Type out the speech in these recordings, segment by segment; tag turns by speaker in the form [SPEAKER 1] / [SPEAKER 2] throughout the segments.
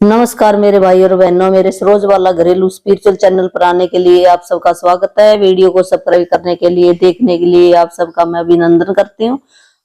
[SPEAKER 1] नमस्कार मेरे भाई और बहनों, मेरे सरोज वाला घरेलू स्पिरिचुअल चैनल पर आने के लिए आप सबका स्वागत है। वीडियो को सब्सक्राइब करने के लिए, देखने के लिए आप सबका मैं अभिनंदन करती हूँ।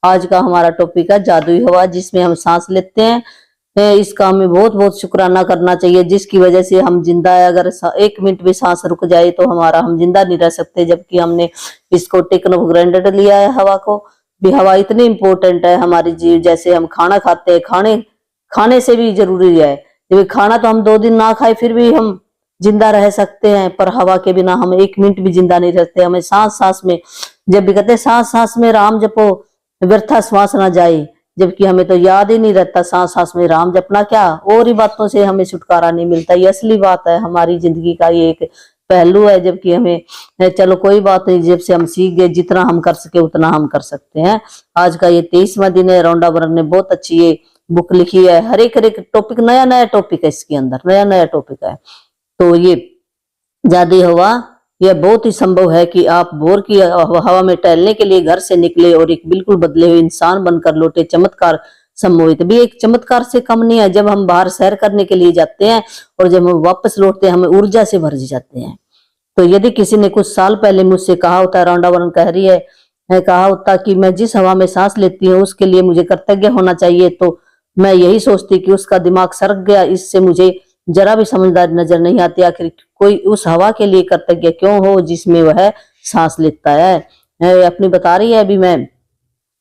[SPEAKER 1] आज का हमारा टॉपिक है जादुई हवा, जिसमें हम सांस लेते हैं। इसका हमें बहुत बहुत शुक्राना करना चाहिए, जिसकी वजह से हम जिंदा है। अगर 1 मिनट भी सांस रुक जाए तो हम जिंदा नहीं रह सकते, जबकि हमने इसको टेकन फॉर ग्रांटेड लिया है। हवा को भी, हवा इतनी इंपॉर्टेंट है हमारी जीव। जैसे हम खाना खाते हैं, खाने से भी जरूरी है। खाना तो हम 2 दिन ना खाए फिर भी हम जिंदा रह सकते हैं, पर हवा के बिना हम 1 मिनट भी जिंदा नहीं रहते। हमें सांस सांस में, जब भी कहते हैं सांस सांस में राम जपो व्यर्था श्वास ना जाए, जबकि हमें तो याद ही नहीं रहता सांस सांस में राम जपना क्या। और ही बातों से हमें छुटकारा नहीं मिलता। ये असली बात है हमारी जिंदगी का, ये एक पहलू है। जबकि हमें चलो कोई बात नहीं, जब से हम सीख गए, जितना हम कर सके उतना हम कर सकते हैं। आज का ये 23वां दिन है। रोंडा बर्न ने बहुत अच्छी ये बुक लिखी है। हर एक टॉपिक, नया नया टॉपिक है इसके अंदर, नया नया टॉपिक है। तो ये जादुई हवा, यह बहुत ही संभव है कि आप भोर की हवा में टहलने के लिए घर से निकले और एक बिल्कुल बदले हुए इंसान बनकर लौटे। चमत्कार संभवित भी एक चमत्कार से कम नहीं है। जब हम बाहर सैर करने के लिए जाते हैं और जब हम वापस लौटते हैं, हमें ऊर्जा से भर जाते हैं। तो यदि किसी ने कुछ साल पहले मुझसे कहा होता, रोंडा बर्न कह रही है, कहा होता कि मैं जिस हवा में सांस लेती हूँ उसके लिए मुझे कृतज्ञ होना चाहिए, तो मैं यही सोचती कि उसका दिमाग सरक गया। इससे मुझे जरा भी समझदारी नजर नहीं आती। आखिर कोई उस हवा के लिए कृतज्ञ क्यों हो जिसमें वह सांस लेता है। अपनी बता रही है अभी, मैं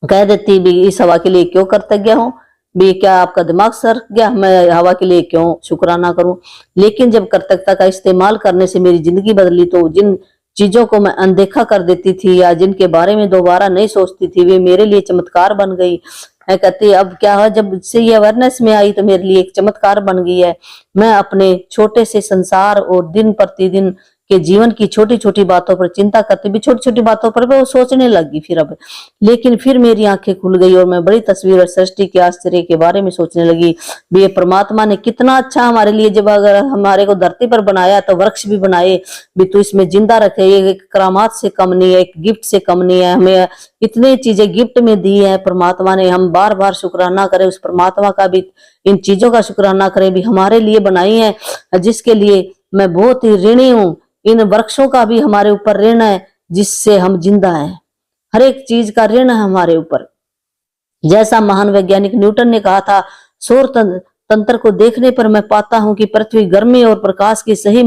[SPEAKER 1] कह देती भी इस हवा के लिए क्यों कृतज्ञ हूँ भी, क्या आपका दिमाग सरक गया, मैं हवा के लिए क्यों शुक्राना करूं। लेकिन जब कृतज्ञता का इस्तेमाल करने से मेरी जिंदगी बदली, तो जिन चीजों को मैं अनदेखा कर देती थी या जिनके बारे में दोबारा नहीं सोचती थी, वे मेरे लिए चमत्कार बन गई है। कहती अब क्या है, जब से ये अवेयरनेस में आई तो मेरे लिए एक चमत्कार बन गई है। मैं अपने छोटे से संसार और दिन प्रतिदिन के जीवन की छोटी छोटी बातों पर चिंता करती भी, छोटी छोटी बातों पर वो सोचने लगी फिर अब। लेकिन फिर मेरी आंखें खुल गई और मैं बड़ी तस्वीर और सृष्टि के आश्चर्य के बारे में सोचने लगी भी, ये परमात्मा ने कितना अच्छा हमारे लिए, जब अगर हमारे को धरती पर बनाया तो वृक्ष भी बनाए भी, तो इसमें जिंदा रखे। ये एक करामात से कम नहीं है, एक गिफ्ट से कम नहीं है। हमें इतनी चीजें गिफ्ट में दी है परमात्मा ने। हम बार बार शुक्राना करें उस परमात्मा का भी, इन चीजों का शुक्राना करें भी, हमारे लिए बनाई है, जिसके लिए मैं बहुत ही ऋणी हूँ। इन वृक्षों का भी हमारे ऊपर ऋण है जिससे हम जिंदा हैं। हर एक चीज का ऋण है हमारे ऊपर। जैसा महान वैज्ञानिक न्यूटन ने कहा था, सौर तंत्र को देखने पर मैं पाता हूं कि पृथ्वी गर्मी और प्रकाश की सही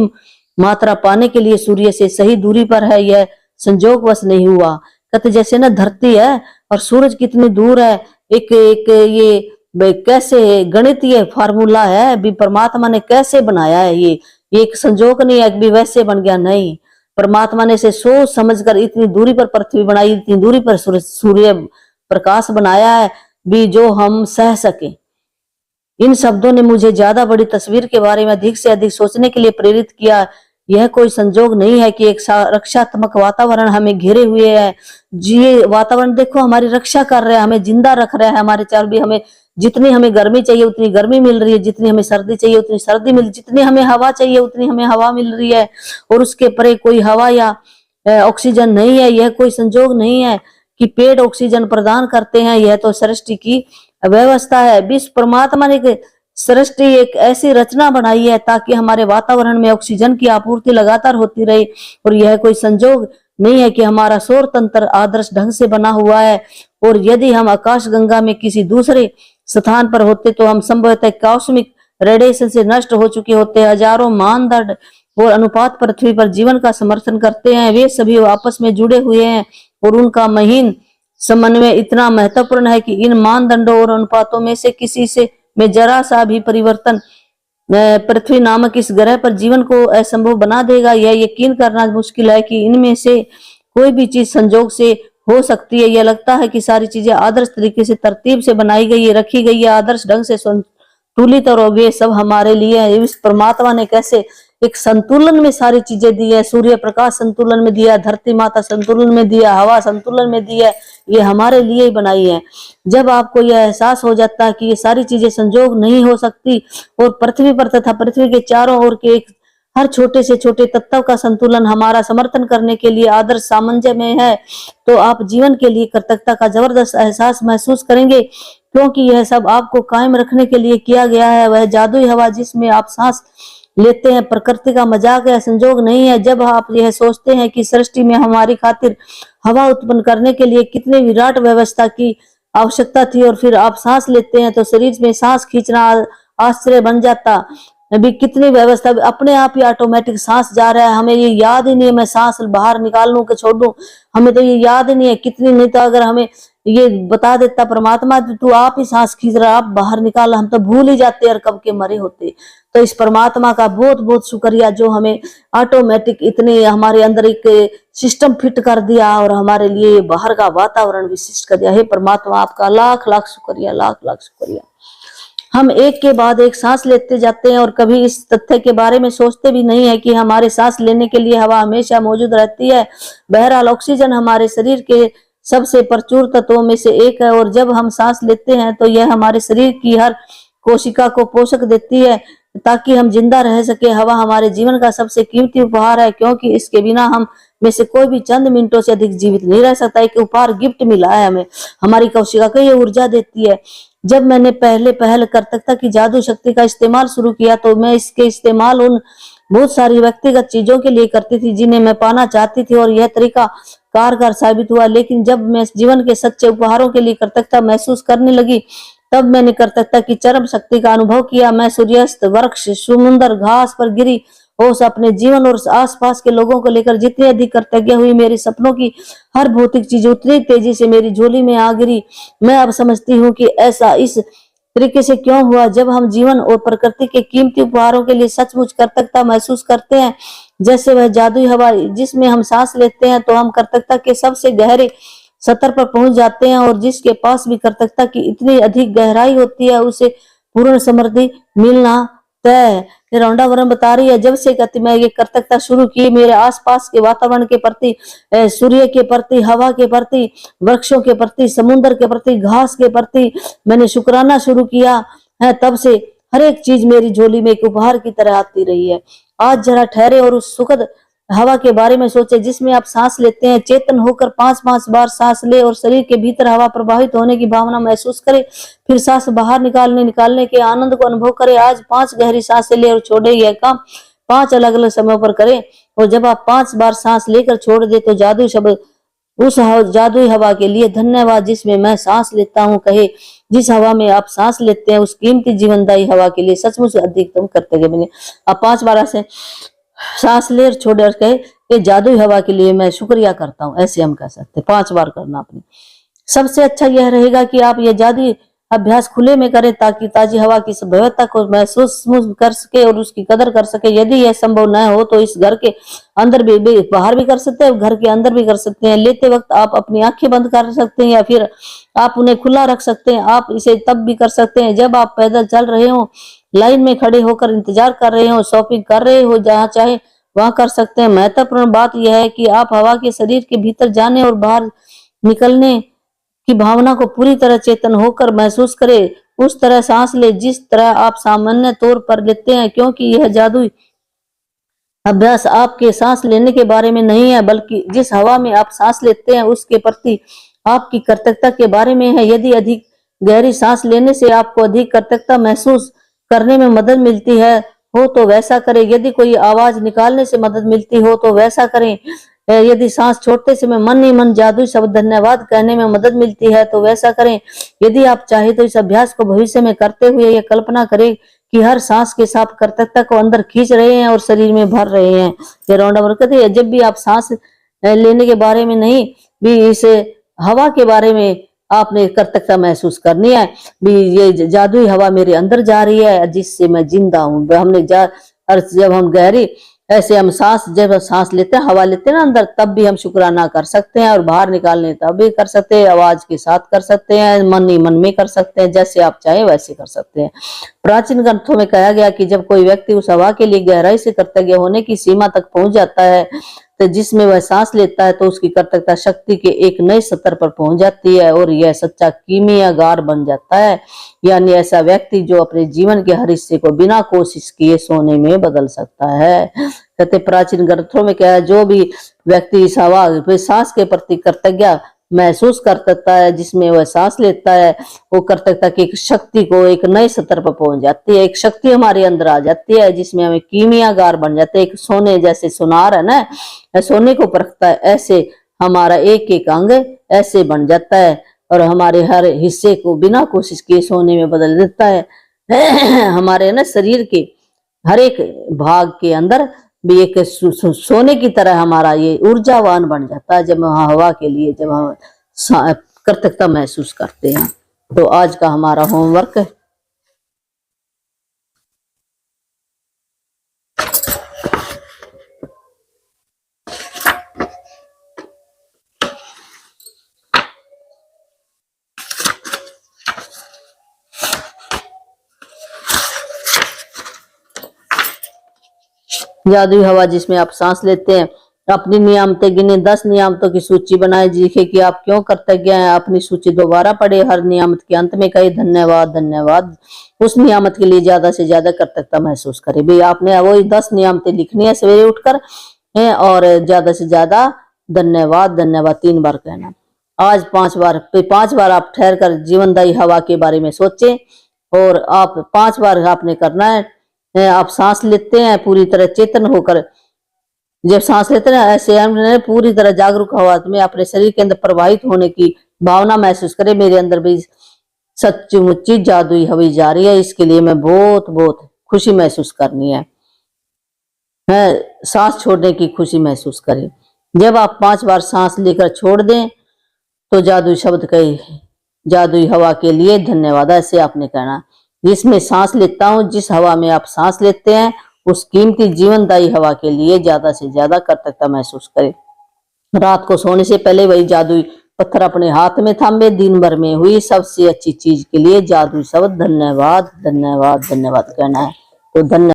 [SPEAKER 1] मात्रा पाने के लिए सूर्य से सही दूरी पर है। यह संजोगवश नहीं हुआ। कहते जैसे ना धरती है और सूरज कितनी दूर है, एक एक ये कैसे गणितीय फार्मूला है भी, परमात्मा ने कैसे बनाया है। ये एक संजोग नहीं है कि वैसे बन गया, नहीं। परमात्मा ने इसे सोच समझकर इतनी दूरी पर पृथ्वी बनाई, इतनी दूरी पर सूर्य प्रकाश बनाया है भी, जो हम सह सके। इन शब्दों ने मुझे ज्यादा बड़ी तस्वीर के बारे में अधिक से अधिक सोचने के लिए प्रेरित किया। यह कोई संजोग नहीं है कि एक रक्षात्मक वातावरण हमें घेरे हुए है। ये वातावरण देखो हमारी रक्षा कर रहा है, हमें जिंदा रख रहा है। हमारे चारों भी हमें जितनी हमें गर्मी चाहिए उतनी गर्मी मिल रही है, जितनी हमें सर्दी चाहिए उतनी सर्दी मिल, जितनी हमें हवा चाहिए उतनी हमें हवा मिल रही है। और उसके परे कोई हवा या ऑक्सीजन नहीं है। यह कोई संजोग नहीं है कि पेड़ ऑक्सीजन प्रदान करते हैं। यह तो सृष्टि की व्यवस्था है। विश्व परमात्मा ने सृष्टि एक ऐसी रचना बनाई है ताकि हमारे वातावरण में ऑक्सीजन की आपूर्ति लगातार होती रहे। और यह कोई संजोग नहीं है कि हमारा सौर तंत्र आदर्श ढंग से बना हुआ है। और यदि हम आकाश गंगा में किसी दूसरे स्थान पर होते तो हम संभवतः कॉस्मिक रेडिएशन से नष्ट हो चुके होते। हजारों मानदंड और अनुपात पृथ्वी पर जीवन का समर्थन करते हैं। वे सभी आपस में जुड़े हुए हैं और उनका महीन समन्वय इतना महत्वपूर्ण है कि इन मानदंडों और अनुपातों में से किसी से में जरा सा भी परिवर्तन पृथ्वी नामक इस ग्रह पर जीवन को असंभव बना देगा। यह यकीन करना मुश्किल है कि इनमें से कोई भी चीज संजोग से हो सकती है। यह लगता है कि सारी चीजें आदर्श तरीके से तरतीब से बनाई गई है, रखी गई है, आदर्श ढंग से संतुलित, और वे सब हमारे लिए है। इस परमात्मा ने कैसे एक संतुलन में सारी चीजें दी है। सूर्य प्रकाश संतुलन में दिया, धरती माता संतुलन में दिया, हवा संतुलन में दी है। ये हमारे लिए ही बनाई है। जब आपको यह एहसास हो जाता है कि ये सारी चीजें संजोग नहीं हो सकती और पृथ्वी पर तथा पृथ्वी के चारों ओर के एक हर छोटे से छोटे तत्व का संतुलन हमारा समर्थन करने के लिए आदर्श सामंजस्य में है, तो आप जीवन के लिए कृतज्ञता का जबरदस्त एहसास महसूस करेंगे। क्योंकि यह सब आपको कायम रखने के लिए किया गया है। वह जादुई हवा जिसमें आप सांस लेते हैं प्रकृति का मजाक या संजोग नहीं है। जब आप यह सोचते हैं कि सृष्टि में हमारी खातिर हवा उत्पन्न करने के लिए कितनी विराट व्यवस्था की आवश्यकता थी, और फिर आप सांस लेते हैं तो शरीर में सांस खींचना आश्चर्य बन जाता। अभी कितनी व्यवस्था, अपने आप ही ऑटोमेटिक सांस जा रहा है, हमें ये याद ही नहीं है मैं सांस बाहर निकाल लूं कि छोड़ दूं, हमें तो ये याद ही नहीं है कितनी। नहीं तो अगर हमें ये बता देता परमात्मा तू आप ही सांस खींच रहा, आप बाहर निकाल, हम तो भूल ही जाते और कब के मरे होते। तो इस परमात्मा का बहुत बहुत शुक्रिया जो हमें ऑटोमेटिक इतने हमारे अंदर एक सिस्टम फिट कर दिया और हमारे लिए बाहर का वातावरण विशिष्ट कर दिया। हे परमात्मा आपका लाख लाख शुक्रिया, लाख लाख शुक्रिया। हम एक के बाद एक सांस लेते जाते हैं और कभी इस तथ्य के बारे में सोचते भी नहीं है कि हमारे सांस लेने के लिए हवा हमेशा मौजूद रहती है। बहरहाल ऑक्सीजन हमारे शरीर के सबसे प्रचुर तत्वों में से एक है, और जब हम सांस लेते हैं तो यह हमारे शरीर की हर कोशिका को पोषक देती है ताकि हम जिंदा रह सके। हवा हमारे जीवन का सबसे कीमती उपहार है, क्योंकि इसके बिना हम में से कोई भी चंद मिनटों से अधिक जीवित नहीं रह सकता। एक उपहार गिफ्ट मिला है हमें, हमारी कोशिका को ये ऊर्जा देती है। जब मैंने पहल कर्तव्यता की जादू शक्ति का इस्तेमाल शुरू किया तो मैं इसके इस्तेमाल उन बहुत सारी व्यक्तिगत चीजों के लिए करती थी जिन्हें मैं पाना चाहती थी, और यह तरीका कारगर साबित हुआ। लेकिन जब मैं जीवन के सच्चे उपहारों के लिए कर्तव्यता महसूस करने लगी तब मैंने कर्तव्यता की चरम शक्ति का अनुभव किया। मैं सूर्यास्त, वृक्ष, समुद्र, घास पर गिरी ओस, अपने जीवन और आसपास के लोगों को लेकर जितनी अधिक कृतज्ञ हुई, मेरे सपनों की हर भौतिक चीज उतनी तेजी से मेरी झोली में आ गिरी। मैं अब समझती हूँ कि ऐसा इस तरीके से क्यों हुआ। जब हम जीवन और प्रकृति के कीमती उपहारों के लिए सचमुच कृतज्ञता महसूस करते हैं, जैसे वह जादुई हवा जिसमें हम सांस लेते हैं, तो हम कृतज्ञता के सबसे गहरे स्तर पर पहुंच जाते हैं, और जिसके पास भी कृतज्ञता की इतनी अधिक गहराई होती है उसे पूर्ण समृद्धि मिलना तय है। रौंडा वरम बता रही है, जब से कहती मैं ये कृतज्ञता शुरू की मेरे आसपास के वातावरण के प्रति, सूर्य के प्रति, हवा के प्रति, वृक्षों के प्रति, समुद्र के प्रति, घास के प्रति मैंने शुक्राना शुरू किया है, तब से हर एक चीज मेरी झोली में एक उपहार की तरह आती रही है। आज जरा ठहरे और उस सुखद हवा के बारे में सोचे जिसमें आप सांस लेते हैं। चेतन होकर 5-5 बार सांस ले और शरीर के भीतर हवा प्रवाहित होने की भावना महसूस करे। फिर सांस बाहर निकालने के आनंद को अनुभव करें। आज 5 गहरी सांसें ले और छोड़े। यह काम 5 अलग अलग समय पर करें, और जब आप 5 बार सांस लेकर छोड़ दे तो जादुई शब्द उस जादुई हवा के लिए धन्यवाद जिसमें मैं सांस लेता हूँ कहे। जिस हवा में आप सांस लेते हैं उस कीमती जीवनदायी हवा के लिए सचमुच अधिकतम कर्तव्य बने। आप 5 बार ऐसे सांस ले और छोड़े और कहे ये जादुई हवा के लिए मैं शुक्रिया करता हूँ। ऐसे हम कह सकते हैं, 5 बार करना अपने। सबसे अच्छा यह रहेगा कि आप यह जादुई अभ्यास खुले में करें ताकि ताजी हवा की भव्यता को महसूस कर सके और उसकी कदर कर सके। यदि यह संभव न हो तो इस घर के अंदर भी बाहर भी कर सकते हैं, घर के अंदर भी कर सकते हैं। लेते वक्त आप अपनी आंखें बंद कर सकते हैं या फिर आप उन्हें खुला रख सकते हैं। आप इसे तब भी कर सकते हैं जब आप पैदल चल रहे हो, लाइन में खड़े होकर इंतजार कर रहे हो, शॉपिंग कर रहे हो, जहाँ चाहे वहां कर सकते हैं। महत्वपूर्ण बात यह है कि आप हवा के शरीर के भीतर जाने और बाहर निकलने की भावना को पूरी तरह चेतन होकर महसूस करें। उस तरह सांस ले जिस तरह आप सामान्य तौर पर लेते हैं, क्योंकि यह जादुई अभ्यास आपके सांस लेने के बारे में नहीं है बल्कि जिस हवा में आप सांस लेते हैं उसके प्रति आपकी कृतज्ञता के बारे में है। यदि अधिक गहरी सांस लेने से आपको अधिक कृतज्ञता महसूस करने में मदद मिलती है हो तो वैसा करें। यदि कोई आवाज निकालने से मदद मिलती हो तो वैसा करें। यदि सांस छोड़ते समय मन ही मन जादुई शब्द धन्यवाद कहने में मदद मिलती है तो वैसा करें। यदि आप चाहे तो इस अभ्यास को भविष्य में करते हुए यह कल्पना करें कि हर सांस के साथ कृतज्ञता को अंदर खींच रहे हैं और शरीर में भर रहे हैं। ये रौंडा बरकत है। जब भी आप सांस लेने के बारे में नहीं भी इस हवा के बारे में आपने कृतज्ञता महसूस करनी है भी ये जादुई हवा मेरे अंदर जा रही है जिससे मैं जिंदा हूँ। जब हम गहरी ऐसे हम जब सांस लेते हैं, हवा लेते हैं ना अंदर, तब भी हम शुक्राना कर सकते हैं और बाहर निकालने तब भी कर सकते हैं, आवाज के साथ कर सकते हैं, मन ही मन में कर सकते हैं, जैसे आप चाहे वैसे कर सकते हैं। प्राचीन ग्रंथों में कहा गया कि जब कोई व्यक्ति उस हवा के लिए गहराई से कृतज्ञ होने की सीमा तक पहुंच जाता है तो जिसमें वह सांस लेता है तो उसकी कृतज्ञता शक्ति के एक नए स्तर पर पहुंच जाती है और यह सच्चा कीमियागार बन जाता है। यानी ऐसा व्यक्ति जो अपने जीवन के हर हिस्से को बिना कोशिश किए सोने में बदल सकता है। कहते प्राचीन ग्रंथों में क्या है, जो भी व्यक्ति इस हवा सांस के प्रति कृतज्ञ महसूस कर सकता है, जिसमें वह सांस लेता है, वो कर सकता है कि एक शक्ति को एक नए स्तर पर पहुंच जाती है, एक शक्ति हमारे अंदर आ जाती है, जिसमें हमें कीमियागार बन जाते हैं। एक सोने जैसे सुनार है ना, सोने को परखता है, ऐसे हमारा एक एक अंग ऐसे बन जाता है और हमारे हर हिस्से को बिना कोशिश किए सोने में बदल देता है। हमारे ना शरीर के हर एक भाग के अंदर भी एक सोने की तरह हमारा ये ऊर्जावान बन जाता है, जब हम हवा के लिए जब हम कृतज्ञता महसूस करते हैं। तो आज का हमारा होमवर्क है, जादुई हवा जिसमें आप सांस लेते हैं। अपनी नियामतें गिने, 10 नियामतों की सूची बनाए, लिखे कि आप क्यों कृतज्ञ हैं। अपनी सूची दोबारा पढ़े, हर नियामत के अंत में कहे धन्यवाद धन्यवाद। उस नियामत के लिए ज्यादा से ज्यादा कृतज्ञता महसूस करें। भाई आपने वही 10 नियामतें लिखनी है सवेरे उठकर और ज्यादा से ज्यादा धन्यवाद धन्यवाद 3 बार कहना। आज 5 बार आप ठहर कर जीवनदायी हवा के बारे में सोचें और आप 5 बार आपने करना है। आप सांस लेते हैं पूरी तरह चेतन होकर, जब सांस लेते हैं ऐसे हम पूरी तरह जागरूक हवा में अपने शरीर के अंदर प्रवाहित होने की भावना महसूस करें। मेरे अंदर भी सच्ची जादुई हवा जा रही है, इसके लिए मैं बहुत बहुत खुशी महसूस करनी है। सांस छोड़ने की खुशी महसूस करें। जब आप 5 बार सांस लेकर छोड़ दें तो जादुई शब्द कहे जादुई हवा के लिए धन्यवाद, ऐसे आपने कहना। जिसमें सांस लेता हूं, जिस हवा में आप सांस लेते हैं, उस कीमती जीवनदायी हवा के लिए ज्यादा से ज्यादा कृतज्ञता महसूस करें। रात को सोने से पहले वही जादुई पत्थर अपने हाथ में थामे। दिन भर में हुई सबसे अच्छी चीज के लिए जादुई शब्द धन्यवाद धन्यवाद धन्यवाद कहना है। तो धन्यवाद।